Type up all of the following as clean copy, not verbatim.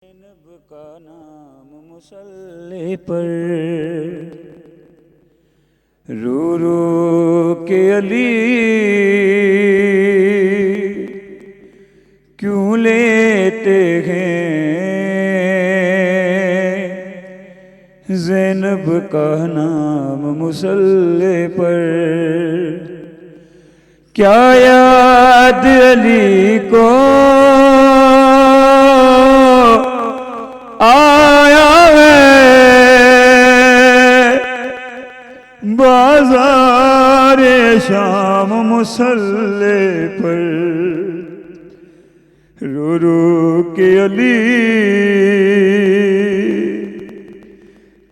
ज़ैनब का नाम मुसल्ले पर रो रो के अली क्यों लेते हैं। ज़ैनब का नाम मुसल्ले पर क्या याद अली को आया है बाज़ार शाम मुसल्ले पर रो रो के अली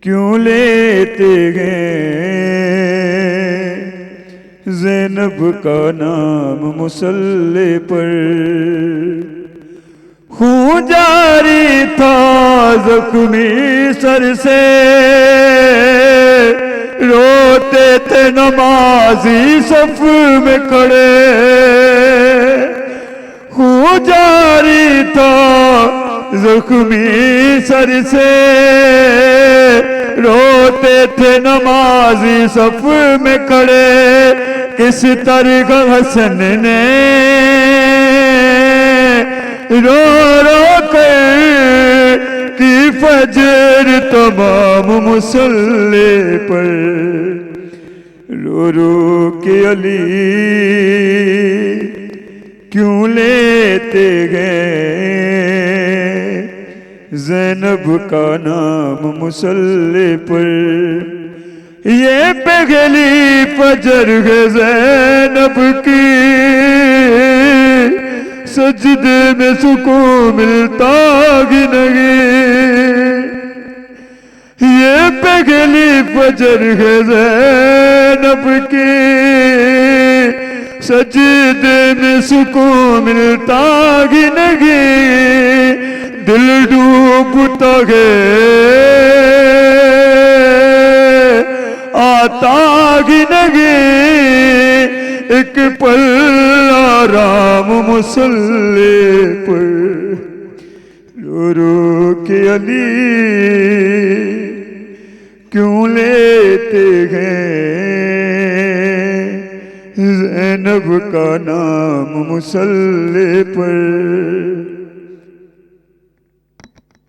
क्यों लेते गए। ज़ैनब का नाम मुसल्ले पर खून जारी था ज़ख्मी सर से रोते थे नमाज़ी सफ में खड़े। खून जारी था ज़ख्मी सर से रोते थे नमाज़ी सफ में खड़े। किस तरह हसन ने रो रो कर की फजर तमाम मुसल्ले पर रो रो के अली क्यों लेते गए। ज़ैनब का नाम मुसल्ले पर ये पहली फजर है ज़ैनब की सजदे में सुकून मिलता ही नहीं। ये पहली फजर है ज़ैनब की सजदे में सुकून मिलता ही नहीं। दिल डूबता है आता ही नहीं। एक पल आराम मुसल्ले पर रो रो के अली क्यों लेते गए। ज़ैनब का नाम मुसल्ले पर